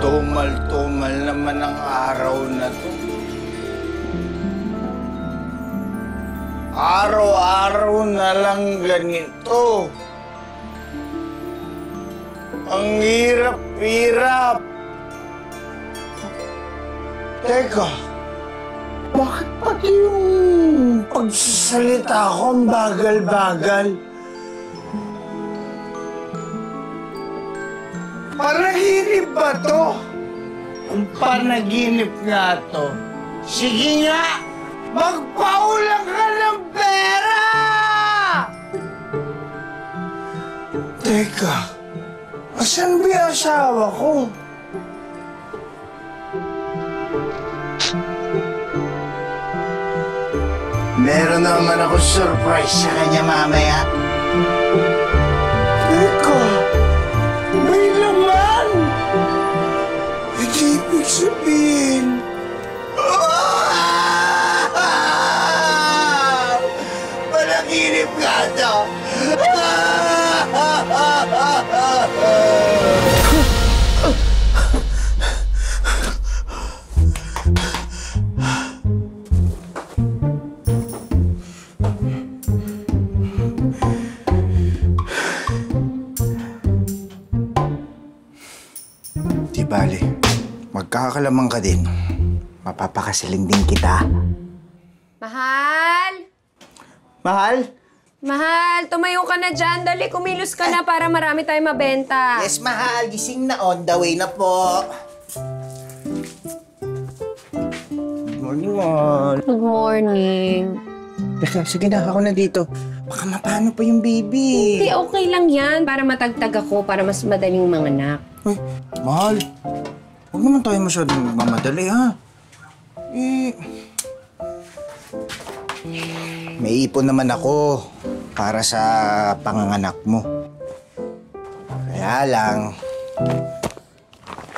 Tumal-tumal naman ang araw na to. Araw-araw na lang ganito. Ang hirap-hirap. Teka, bakit pati yung pagsasalita ko ang bagal-bagal? Panaginip ba to? Ang panaginip nga to. Sige nga, magpaulang ka ng pera! Teka, asan ba yung asawa ko? Meron naman ako surprise sa kanya mamaya. Teka, may laman! Hindi ibig sabihin. Panaginip ka to! Di bale, magkakalamang ka din. Mapapakasiling din kita. Mahal? Mahal? Mahal, tumayo ka na dyan. Dali, kumilos ka na para marami tayong mabenta. Yes, mahal. Gising na, on the way na po. Good morning, mahal. Good morning. Teka, sige na. Ako na dito. Baka mapano pa yung baby. Hindi, okay lang yan. Para matagtag ako, para mas madaling manganak. Uy, mahal. Huwag naman tayo masyadong mamadali, ha? May ipon naman ako para sa panganganak mo. Kaya lang,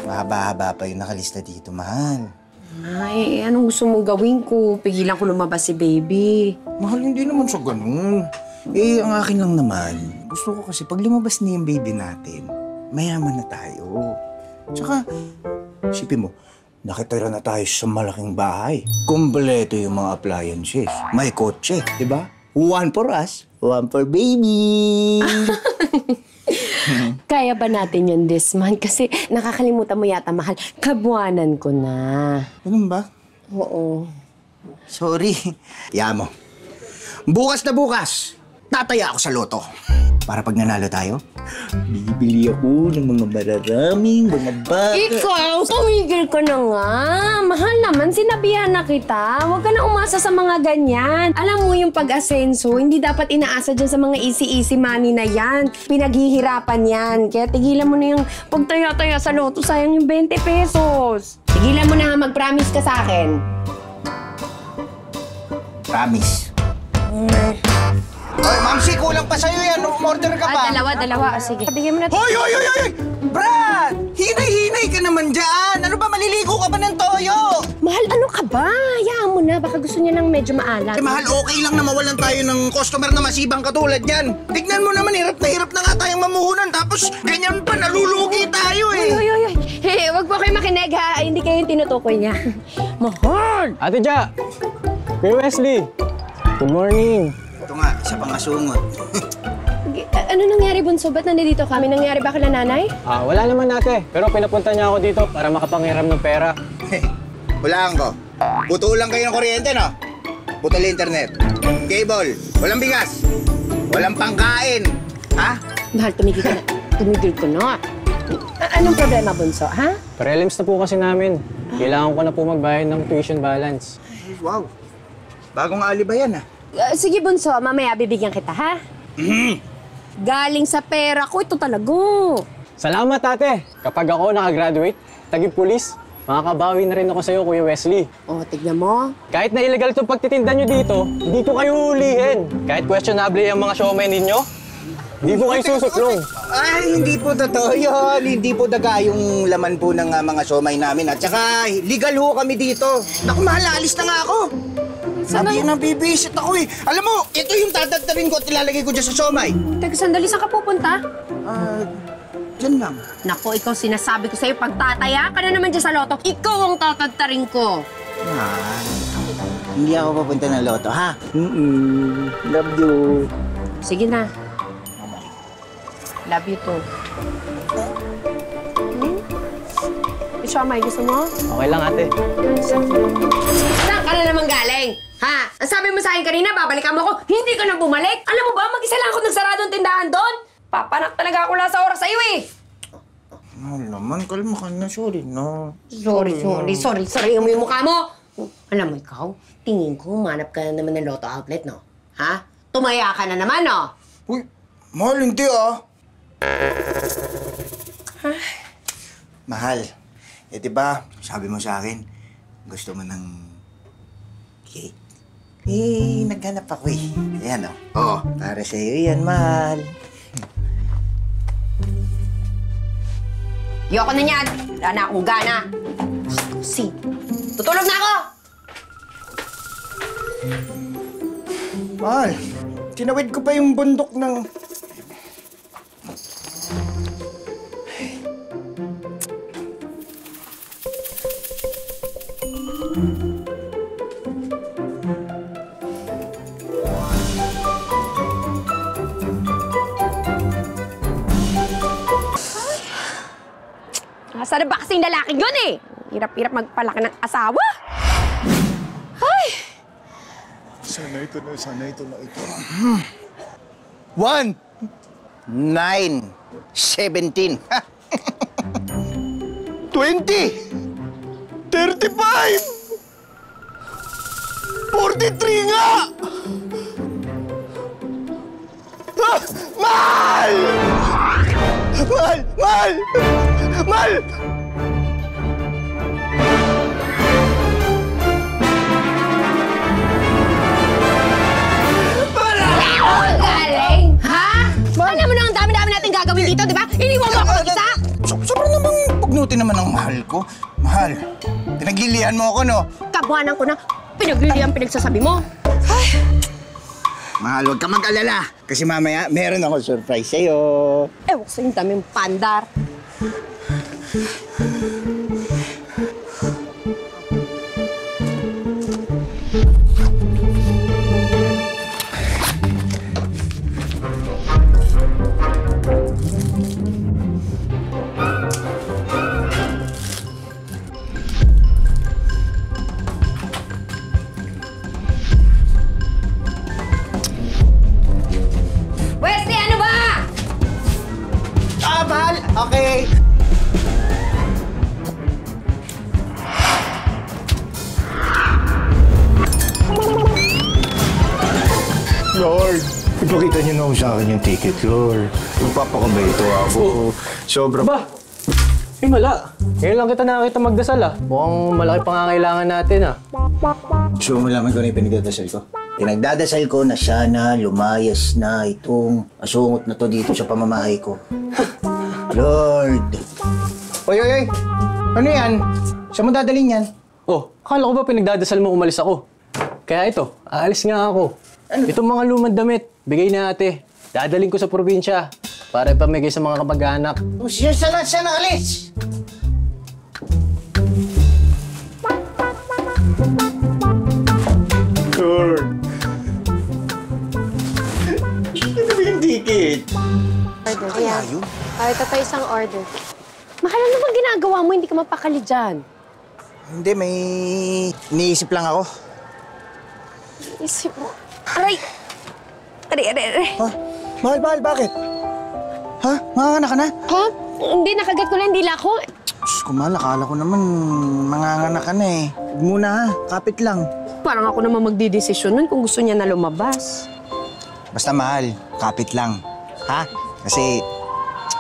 mahaba-haba pa yung nakalista dito, mahal. Ay, anong gusto mong gawin ko? Pigilan ko lumabas si baby. Mahal, hindi naman sa ganun. Ang akin lang naman, gusto ko kasi pag lumabas na yung baby natin, mayaman na tayo. Tsaka, isipin mo, nakitira na tayo sa malaking bahay. Kompleto yung mga appliances. May kotse, di ba? One for us, one for baby. Kaya ba natin yun this month? Kasi nakakalimutan mo yata, mahal. Kabuanan ko na. Ganun ba? Oo. Sorry. Kaya mo. Bukas na bukas, tataya ako sa loto. Para pag nanalo tayo, bibili ako ng mga mararaming mga baka. Ikaw, tumigil ka na nga. Mahal naman, sinabihan na kita. Huwag ka na umasa sa mga ganyan. Alam mo yung pag-asenso, hindi dapat inaasa dyan sa mga easy-easy money na yan. Pinaghihirapan yan. Kaya tigilan mo na yung pagtaya-taya sa loto, sayang yung 20 pesos. Tigilan mo na, mag-promise ka sa akin. Promise. Oy, Mamsi, kulang pa sa'yo yan. Order ka pa. Dalawa. Sige. Bigyan mo na. Hoy! Brad! Hinay-hinay ka naman dyan! Ano ba, maliligo ka ba ng toyo? Mahal, ano ka ba? Hayaan mo na. Baka gusto niya ng medyo maalat. Mahal, okay lang na mawalan tayo ng customer na masibang katulad yan. Tignan mo naman, hirap na nga tayong mamuhunan. Tapos, ganyan pa, nalulugi tayo eh. Hoy. Hey, wag po kayo makinig ha. Hindi kayo yung tinutukoy niya. Mahal! Ate Ja! Kuya Wesley! Good morning! Ito nga, isa pang asungot. Ano nangyari, Bunso? Ba't nandito kami? Nangyari ba kila nanay? Wala naman ate. Pero pinapunta niya ako dito para makapanghiram ng pera. Hulaan ko. Putulang kayo ng kuryente, no? Putol internet. Cable. Walang bigas. Walang pangkain. Ha? Mahal, tumigil ka na. Tumigil ko na. Anong problema, Bunso, ha? Prelims na po kasi namin. Kailangan ko na po magbayad ng tuition balance. Wow. Bagong alibay yan, Sige, Bunso. Mamaya bibigyan kita, ha? Galing sa pera ko. Ito talaga. Salamat ate! Kapag ako nakagraduate, taging pulis, makakabawi na rin ako sa'yo, Kuya Wesley. O, tignan mo. Kahit na illegal itong pagtitinda nyo dito, hindi ko kayo hulihin. Kahit questionable yung mga showman ninyo, hindi po kayo susuklong. Ay, hindi po totoo yun. Hindi po daga yung laman po ng mga siomay namin. At saka, legal ho kami dito. Naku, mahal, alis na nga ako. Sabi na babysit ako eh. Alam mo, ito yung tatagtarin ko at ilalagay ko dyan sa siomay. Teka, sandali, saan ka pupunta? Dyan lang. Naku, ikaw sinasabi ko sa'yo, pag tataya ka na naman dyan sa loto, ikaw ang tatagtarin ko. Mahal, hindi ako papunta ng loto, ha? Love you. Sige na. Love you too. Siomay, gusto mo? Okay lang, ate. Saan ka na naman galing? Ha? Ang sabi mo sa akin kanina, babalikan mo ako, hindi ka na bumalik? Alam mo ba, mag-isa lang ako nagsaradong tindahan doon? Papanak talaga ako lang sa oras sa'yo eh. Mahal naman, kalma ka na. Sorry na. Sorry mo yung mukha mo. Alam mo ikaw, tingin ko manap ka na naman ng Lotto Outlet, no? Ha? Tumaya ka na naman, no? Uy, mahal, hindi ah. Mahal, eh diba, sabi mo sa akin, gusto mo ng cake? Eh, naghanap ako eh. Ayan oh. Oo, para sa'yo yan, mahal. Ayoko na niyan. Wala na akong gana. Si, tutulog na ako! Mahal, tinawid ko pa yung bundok ng... Nasaan na ba kasing lalaking yun eh? Hirap-hirap magpalaki ng asawa. Ay! Sana ito na ito. 1, 9, 17. 20! 35! 43 nga! Ah! Mahal! Mahal! Mahal! Mahal! Ang galing! Ha? Alam mo na ang dami-dami natin gagawin dito, di ba? Iniwan mo ako mag-isa? Sobrang namang pagnuti naman ang mahal ko. Mahal, pinaglilihan mo ako, no? Kabuhanan ko na. Pinagsasabi mo. Mahal, huwag ka mag-alala. Kasi mamaya, meron ako surprise sa'yo. Ewan ko sa'yo, yung daming pandar. Wesley, ano ba? Mahal! Okay. Lord, ipakita niyo na sa akin yung ticket, Lord. Magpapakabaito ako. Sobra. Ba? Wala. Ngayon lang kita nakakita magdasal, ah. Mukhang malaki pangangailangan natin, ah. Gusto mo malaman ko na yung pinagdadasal ko? Pinagdadasal ko na sana lumayas na itong asungot na to dito sa pamamahay ko. Lord! Oy! Ano yan? Saan mo dadalhin yan? Oh, akala ko ba pinagdadasal mo umalis ako? Kaya ito, aalis nga ako. Ano? Itong mga lumang damit, bigay na ate. Dadaling ko sa probinsya para ipamigay sa mga kamag-anak. Oh, siya na alis! Lord. Ano ba yung ticket? Order. Ayaw. Ito pa isang order. Mahal, ano bang ginagawa mo? Hindi ka mapakali dyan. Hindi, may iniisip lang ako. Isip mo. Aray! Aray. Ha? Mahal, bakit? Ha? Manganganak ka na? Ha? Hindi, nakagat ko lang yung dila ko. Diyos ko, mahal, akala ko naman manganganak ka na eh. Huwag muna ha, kapit lang. Parang ako naman magdidesisyon nun kung gusto niya na lumabas. Basta mahal, kapit lang. Ha? Kasi,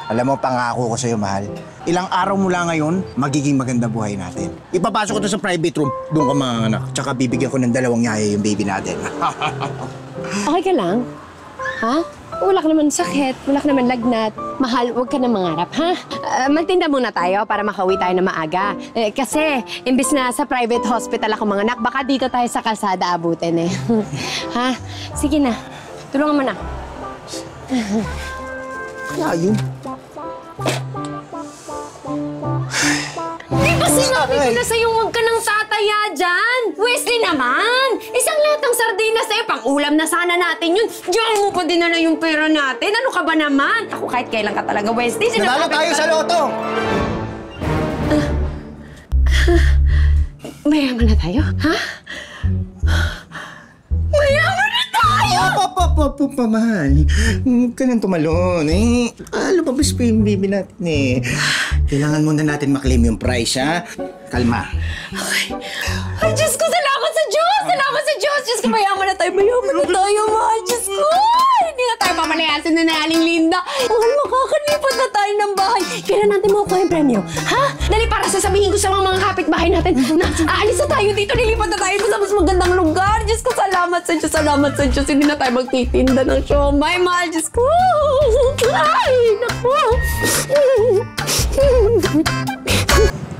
alam mo, pangako ko sa'yo, mahal. Ilang araw mula ngayon, magiging maganda buhay natin. Ipapasok ko to sa private room, doon ka manganganak. Tsaka bibigyan ko ng 2 yaya yung baby natin. Okay ka lang? Ha? Wala ka naman sakit, wala ka naman lagnat. Mahal, huwag ka na mangarap, ha? Magtinda muna tayo para makauwi tayo na maaga. Kasi, imbis na sa private hospital ako manganak, baka dito tayo sa kalsada abutin eh. Ha? Sige na, tulungan mo na. Kaya yun. Di ba sinabi ko na sa'yo huwag ka nang tataya dyan? Wesley naman! Isang latang sardinas sa'yo, pang-ulam na sana natin yun. Diyan mo pa dinala yung pera natin. Ano ka ba naman? Ako kahit kailan ka talaga, Wesley. Nanalo tayo sa loto! Mayaman na tayo, ha? Mayaman na tayo! Mahal. Huwag ka nang tumalon, eh. Lumabas pa yung baby natin, eh. Kailangan muna natin maklaim yung price, ha? Kalma. Ay, Diyos ko, salamat sa Diyos! Salamat sa Diyos! Diyos ko, mayaman na tayo, mahal. Diyos ko! Hindi na tayo mamalayasin na Aling Linda. Mahal, makakalipat na tayo ng bahay. Kailan natin makukuha yung premyo? Ha? Dali, para sasabihin ko sa mga kapitbahay natin na aalis na tayo dito, nilipat na tayo sa mas magandang lugar. Diyos ko, salamat sa Diyos, salamat sa Diyos. Hindi na tayo magtitinda ng siomay, mahal. Diyos ko! Ay, naku!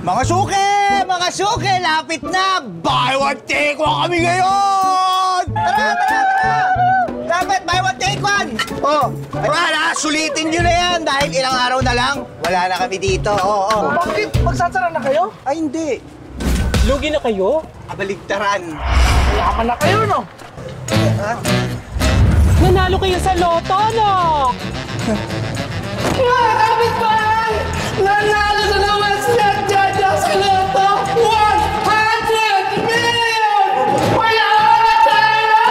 Mga suke! Mga suke! Lapit na! Buy one, take one kami ngayon! Tara! Dapat buy one, take one! Oh, para sulitin nyo na yan dahil ilang araw na lang, wala na kami dito. Oo. Bakit? Magsasara na kayo? Ay, hindi. Lugi na kayo? Kabaligtaran. Yaman na kayo, no? Nanalo kayo sa loto, no? Nanalo na naman sila Jaja sa loto! 100 million! Wala na tayo!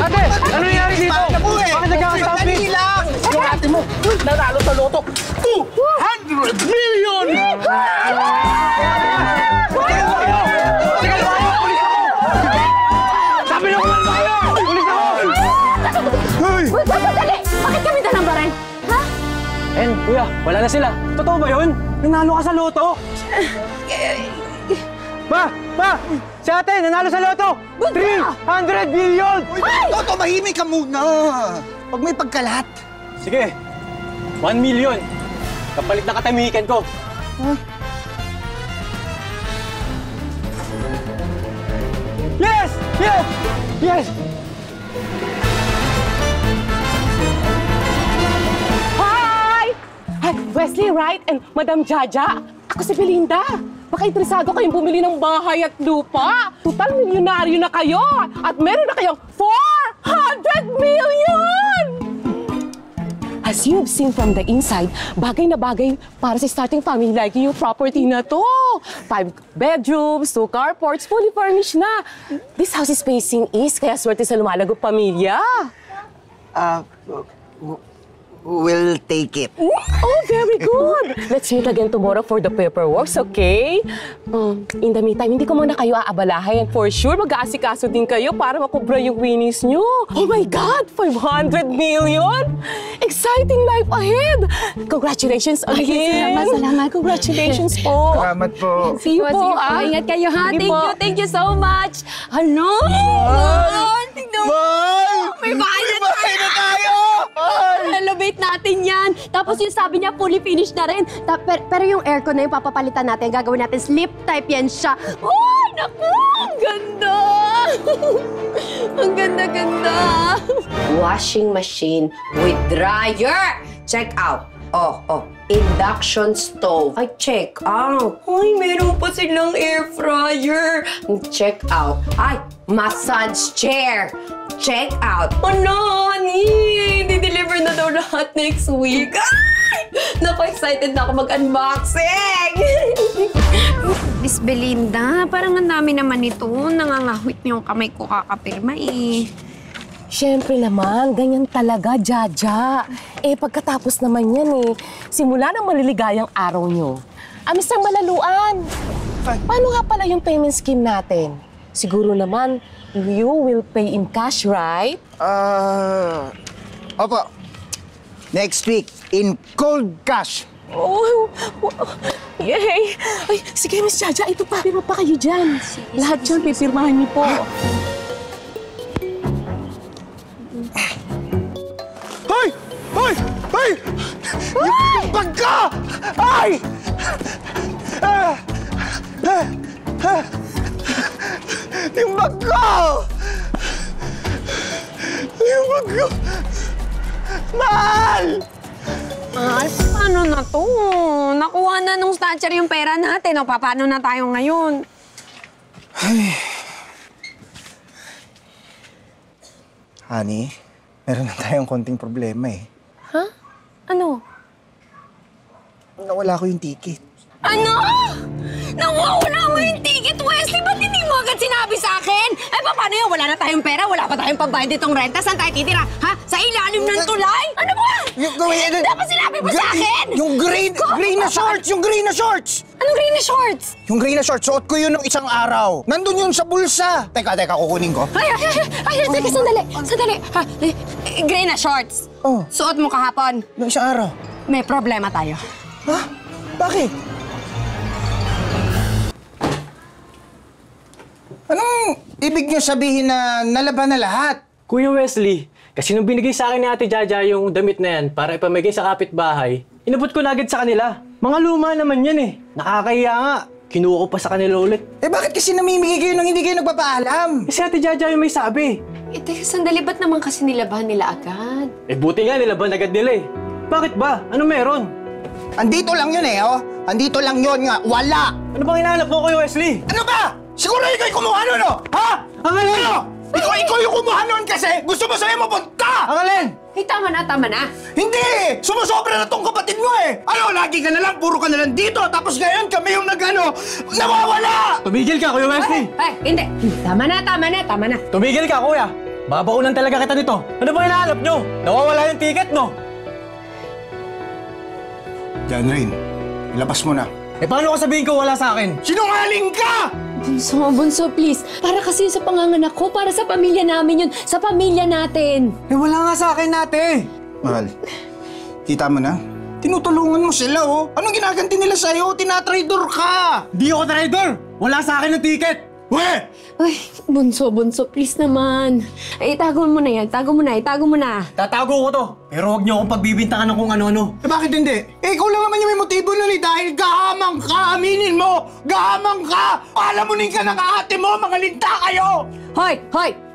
Ate, ano nangyari dito? Bakit nagkakastampid? Yung ate mo, nanalo sa loto! 200 million! Sabi na kulang tayo! Ulis ako! Uy, dali! Bakit kami dalang baran? Ha? En, kuya, wala na sila. Totoo ba yun? Nanalo ka sa loto? Ma! Si ate, nanalo sa loto! 300 billion! Toto, mahimik ka muna. Pag may pagkalat. Sige, 1 million. Kapalit na katamikan ko. Yes! Yes! Yes! Hi! Hi, Wesley, right? And Madam Jaja. Ako si Belinda. Baka interesado kayong bumili ng bahay at lupa. Total milyonaryo na kayo. At meron na kayong 400 million! As you've seen from the inside, bagay na bagay para sa starting family like yung property na to. 5 bedrooms, 2 carports, fully furnished na. This house is facing east, kaya swerte sa lumalagong pamilya. We'll take it. Oh, very good. Let's meet again tomorrow for the paperwork, okay? In the meantime, hindi ko muna kayo aabalahin. For sure, mag-aasikaso din kayo para makubra yung winnings nyo. Oh my God! 500 million! Exciting life ahead! Congratulations again! Salamat. Congratulations po! Salamat po. See you po, Ah, ingat kayo, ha? Sige po. Thank you so much. Ano? Tingnan mo. May bahay na tayo. Renovate natin yan. Tapos yung sabi niya, fully finished na rin. Pero yung aircon na yung papapalitan natin, gagawin natin slip type yan siya. Uy, naku! Ang ganda! Ang ganda-ganda! Washing machine with dryer. Check out. Oh. Induction stove. Ay, check out. Ay, meron pa silang air fryer. Check out. Ay, massage chair. Check out. Oh, no, honey. Di-deliver na daw lahat next week. Ay! Naku, excited na ako mag-unboxing. Miss Belinda, parang ang dami naman ito. Nangangahwit yung kamay ko kakapirma eh. Siyempre naman, ganyan talaga, Jaja. Pagkatapos naman yan simula ng maliligayang araw nyo. Mr. Malaluan, paano nga pala yung payment scheme natin? Siguro naman, you will pay in cash, right? Opo. Next week, in cold cash. Oh, yay! Ay, sige, Miss Jaja, ito pa. Pirma pa kayo dyan. Lahat yan, pipirmahan niyo po. ko! Ay! Yung bag ko! Yung bag ko! Mahal! Mahal, paano na to? Nakuha na nung snatcher yung pera natin. O, paano na tayo ngayon? Honey, meron na tayong konting problema eh. Ha? Ano? Nawala ko yung ticket. Ano? Nawawala mo yung ticket, Wesley? Ba't hindi mo agad sinabi sa akin? Eh, paano yun? Wala na tayong pera, wala pa tayong pambayad ditong renta. Saan tayo titira? Ha? Sa ilalim ng tulay? Ano ba? Dapat sinabi mo sa akin! Yung gray na shorts! Yung gray na shorts! Anong green na shorts? Yung gray na shorts, suot ko yun ng isang araw. Nandun yun sa bulsa. Teka, kukunin ko. Teka, sandali. Ha, green na shorts. Oh. Suot mo kahapon. Ng isang araw. May problema tayo. Ha? Bakit? Anong ibig niyo sabihin na nalaban na lahat? Kuya Wesley, kasi nung binigay sa akin ni Ate Jaja yung damit na yan para ipamigay sa kapitbahay, inabot ko na agad sa kanila. Mga luma naman yan eh. Nakakahiya nga. Kinuha ko pa sa kanila ulit. Eh bakit kasi namimigay kayo nang hindi kayo nagpapaalam? Kasi Ate Jaja yung may sabi. Teka, sandali, ba't naman kasi nilabahan nila agad? Eh buti nga nilaban agad nila eh. Bakit ba? Ano meron? Andito lang yun eh, oh. Andito lang yun nga. Wala! Ano bang hinahanap mo, Kuya Wesley? Ano ba? Siguro ikaw yung kumuha nun, no? Ha? Angalin! Ano? Ikaw yung kumuha nun kasi gusto mo sa'yo mapunta! Angalin! Eh, tama na. Hindi! Sumusobra na tong kapatid mo eh! Ano, lagi ka na lang, puro ka na lang dito, tapos ngayon kami yung nawawala! Tumigil ka, Kuya Wesley! Hindi. Tama na. Tumigil ka, Kuya! Babaunan talaga kita nito. Ano bang hinahanap nyo? Nawawala yung ticket, no? Yan rin. Ilabas mo na. Eh paano ko sabihin ko wala sa akin? Sinungaling ka! Bunso, please. Para kasi sa panganganak ko, para sa pamilya namin yun. Sa pamilya natin. Eh wala nga sa akin, ate! Mahal, kita mo na? Tinutulungan mo sila, oh. Anong ginaganti nila sa'yo? Tinatraidor ka! Di ako traidor! Wala sa akin ng ticket! We! Ay, bunso, please naman. Ay, itago mo na yan. Itago mo na. Tatago ko to. Pero huwag niyo akong pagbibintangan ng kung ano-ano. Eh bakit hindi? Eh ikaw lang naman yung may motibo nun eh dahil gahamang ka! Aminin mo! Gahamang ka! Palamunin ka ng ate mo! Mga linta kayo! Hoy!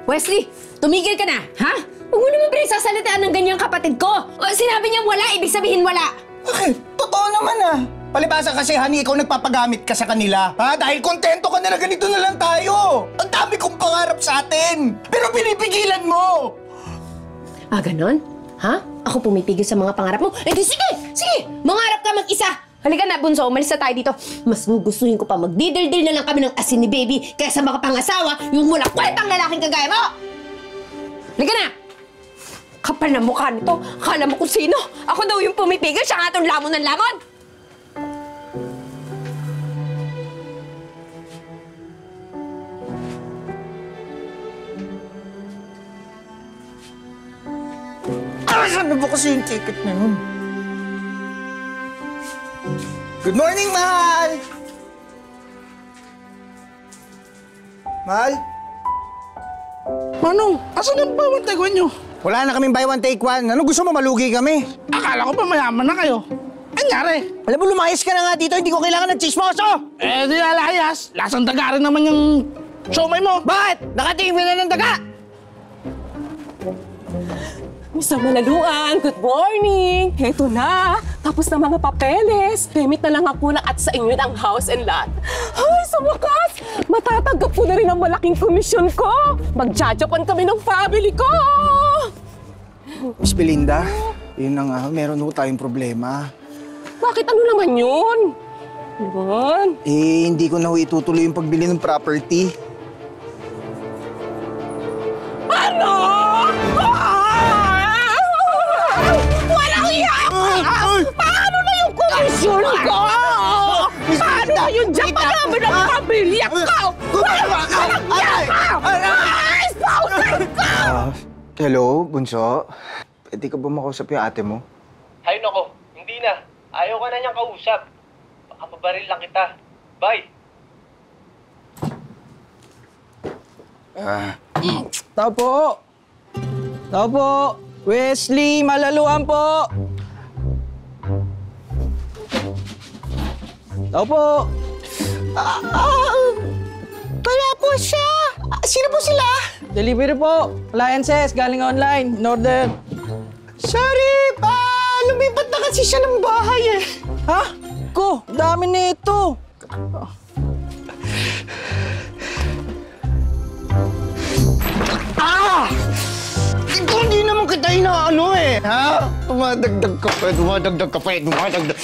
Wesley, tumigil ka na, ha? Huwag mo naman pinagsasaltaan ng ganyang kapatid ko. O, sinabi niya wala, ibig sabihin wala. Bakit? Totoo naman ah. Palibasa kasi, honey, ikaw nagpapagamit ka sa kanila. Ha? Dahil kontento ka na ganito na lang tayo. Ang dami kong pangarap sa atin. Pero pinipigilan mo. Ah, ganon? Ha? Ako pumipigil sa mga pangarap mo? Eh di sige! Mangarap ka mag-isa! Halika na, bunso, umalis na tayo dito. Mas gugustuhin ko pa magdidildil na lang kami ng asin ni baby kaysa makapangasawa yung mula kwentang lalaking kagaya mo! Halika na! Kapal na mukha nito. Akala mo kung sino? Ako daw yung pumipigil, siya nga itong lamon ng lamon! Saan ba kasi yung ticket na yun? Good morning, Mahal! Mahal? Manong, asan ang bawang taguan nyo? Wala na kaming buy one take one. Ano gusto mo, malugi kami? Akala ko pa mayaman na kayo. Anyari? Alam mo, lumayas ka na nga dito. Hindi ko kailangan ng chismoso! Eh, di alayas. Lasang daga rin naman yung siomay mo. Bakit? Nakatingin mo na ng daga! Mr. Malaluan, good morning! Heto na, tapos na mga papeles. Remit na lang ako na at sa inyo ang house and lot. Ay, sa wakas! Matatanggap ko na rin ang malaking komisyon ko. Magjajapan kami ng family ko! Miss Belinda, yun na nga, meron ho tayong problema. Bakit ano naman yun? Naman? Eh, hindi ko na ho itutuloy yung pagbili ng property. Ano? Walang iya! Paano na yung komisyon ko? Paano na yung japan namin ang pamilya ko? Walang iya ka! Ay, spouser ko! Hello, Bunso? Pwede ka ba makausap yung ate mo? Ay nako, hindi na. Ayaw ka na niyang kausap. Baka mabaril lang kita. Bye! Tao po! Tao po! Wesley, Malaluan po! Tao po! Wala po siya! Sino po sila? Delivery po! Appliances, galing online. In order. Sorry pa! Lumipat na kasi siya ng bahay eh. Ha? Ko, dami na ito. Hindi naman kita inaano eh, ha? Dumadagdag ka pa, dumadagdag ka pa, dumadagdag.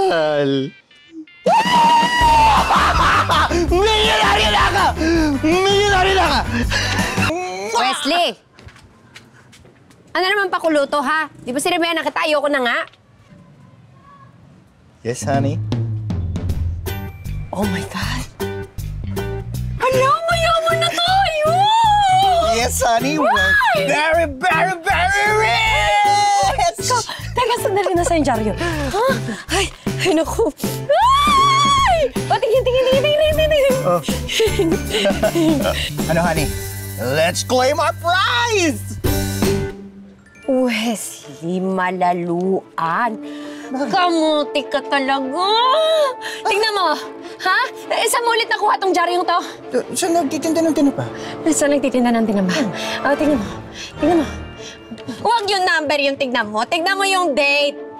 Mahal. Millionaire na ka! Millionaire na ka! Wesley! Ano naman pakuluto, ha? Di ba sinabihan na kita, ayoko na nga? Yes, honey. Oh my God! Hala, mayaman na tayo! Yes, honey. We're very, very, very rich! Teka, sandali na sa dyaryo. Ha? Ay, naku. Ay! O, tingin. Oh. Ano, honey? Let's claim our prize! Wesley, malaluan. Kamuti ka talaga. Tingnan mo, ha? Saan mo ulit nakuha tong dyaryong to? Saan nagtitinda ng tinapa? Saan nagtitinda ng tinapa? Oh, tingnan mo. Tingnan mo. Huwag yung number yung tignan mo. Tignan mo yung date.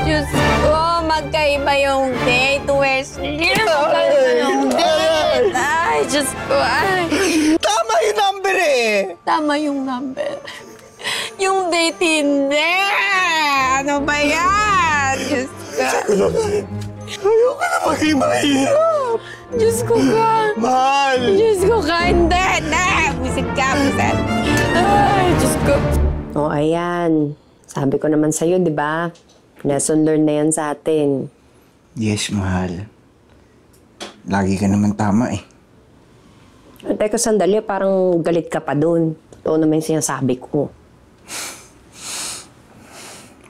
Diyos ko, magkaiba yung date, Wesley. Magkaiba yung date. Ay, Diyos ko, ay. Tama yung number eh! Tama yung number. Yung date hindi. Ano ba yan? Diyos ko. Ayoko na maging mahirap! Diyos ko ka. Mahal! Diyos ko ka. Hindi. Busit ka, busit. Ay, Diyos ko. O, ayan. Sabi ko naman sa'yo, di ba? Lesson learned na yan sa atin. Yes, mahal. Lagi ka naman tama eh. Teka, sandali. Parang galit ka pa dun. Totoo naman yung sinasabi ko.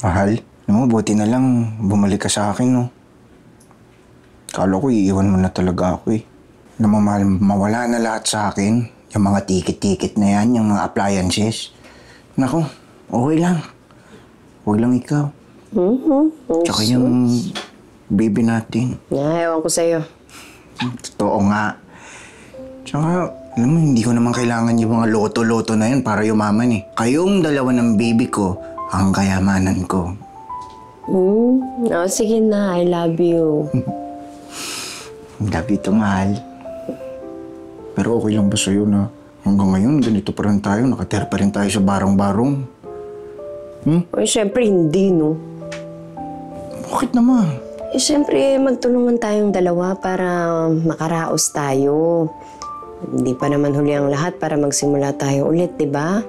Mahal, alam mo, buti na lang bumalik ka sa akin, no? Kala ko iiwan mo na talaga ako eh. Alam mo, mahal, mawala na lahat sa akin. Yung mga ticket-ticket na yan, yung mga appliances. Naku, okay lang. Huwag lang ikaw. Tsaka yung baby natin. Ewan ko sa'yo. Totoo nga. Tsaka, alam mo, hindi ko naman kailangan yung mga loto-loto na yan para yumaman eh. Kayong dalawa ng baby ko, ang kayamanan ko. Oh, sige na. I love you. Love you too, mahal. Pero okay lang ba sa'yo na hanggang ngayon ganito pa rin tayo, nakatira pa rin tayo sa barong-barong? Oy, syempre hindi, no? Bakit naman? Syempre, magtulungan tayong dalawa para makaraos tayo. Hindi pa naman huli ang lahat para magsimula tayo ulit, di ba?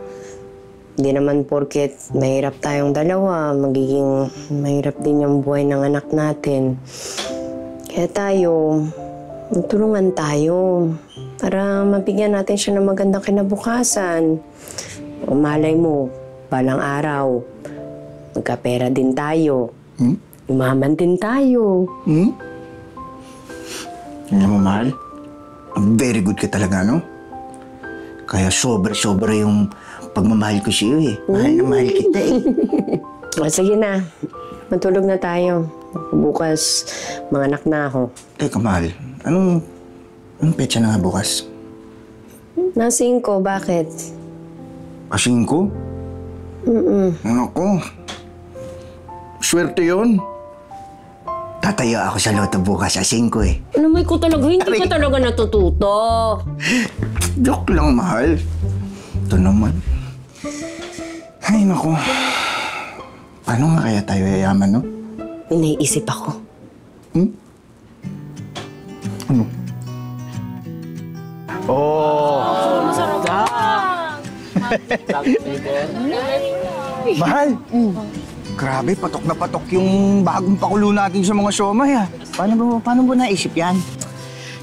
Hindi naman porket mahirap tayong dalawa, magiging mahirap din yung buhay ng anak natin. Kaya tayo, magtulungan tayo para mabigyan natin siya ng magandang kinabukasan. O malay mo, balang araw, magkapera din tayo. Umaman din tayo. Alam mo, mahal, very good ka talaga, no? Kaya sobra-sobra yung pagmamahal ko sa'yo eh. Mahal na mahal kita eh. O sige na, matulog na tayo. Bukas, mga anak na ako. Teka, mahal, anong petsa na nga bukas? Nasing ko, bakit? Asingko? Naku, swerte yun. Tatayo ako sa loto bukas, asingko eh. Ano may ko talaga, hindi ka talaga natututo. Joke lang, mahal. Ito naman. Ay, naku. Paano nga kaya tayo yayaman, no? May naiisip ako. Oh! Mahal. Grabe, patok na patok yung bagong pakulo natin sa mga siomay ah. Paano mo naisip yan?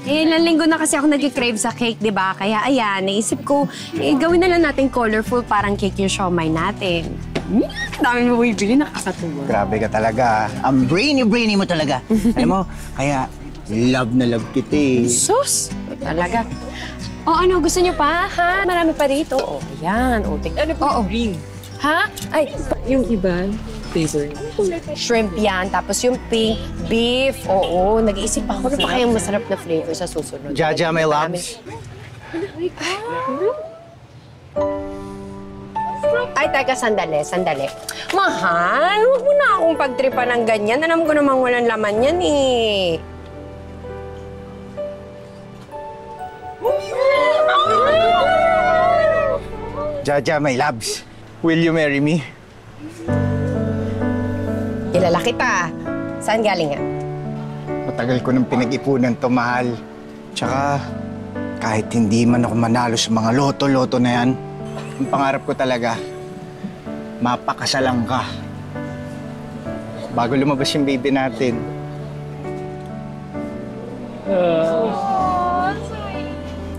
Ilang linggo na kasi ako nag-crave sa cake, di ba? Kaya ayan, naisip ko, gawin na lang natin colorful parang cake yung siomay natin. Dami mo bibili, nakakatuwa. Grabe ka talaga. Ang brainy mo talaga. Alam mo, kaya love na love kita eh. Sus! Talaga. O ano, gusto niyo pa? Ha? Marami pa dito. O, ayan. O, ano po yung green? Ha? Ay, yung iba, flavor. Shrimp yan. Tapos yung pink, beef. Oo, nag-iisip ako na pa kayang masarap na flavor sa susunod. Jaja, my loves. Ay, teka, sandali. Mahal, huwag mo na akong pagtripa ng ganyan. Alam ko namang walang laman yan eh. Jaja, my loves. Will you marry me? Kilala kita. Saan galing yan? Matagal ko nang pinag-ipunan to, mahal. Tsaka, kahit hindi man ako manalo sa mga loto-loto na yan, ang pangarap ko talaga, mapakasalan ka. Bago lumabas yung baby natin.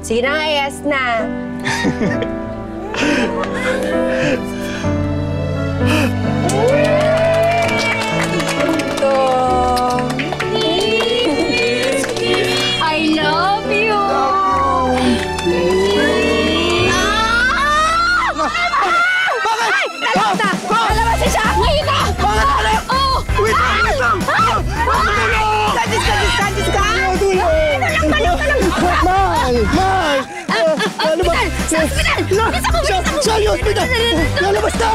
Sige na nga, yes na. I love you! Bakit? Lalabas siya! Ngayon na! Bakit? Oh! Wait lang! Kadis ka! Mahal! Ano ba? Sa hospital! Sa hospital! Lalabas na!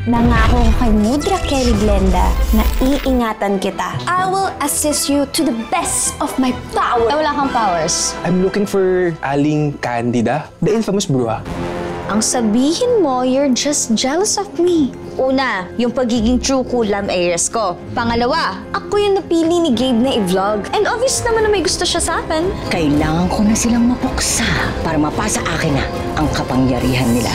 Nangako ko kay Mudra Kelly Glenda na iingatan kita. I will assist you to the best of my power. Wala kang powers. I'm looking for Aling Candida, the infamous brewer. Ang sabihin mo, you're just jealous of me. Una, yung pagiging true kulam heirs ko. Pangalawa, ako yung napili ni Gabe na i-vlog. And obvious naman na may gusto siya sa akin. Kailangan ko na silang mapuksa para mapasa akin na ang kapangyarihan nila.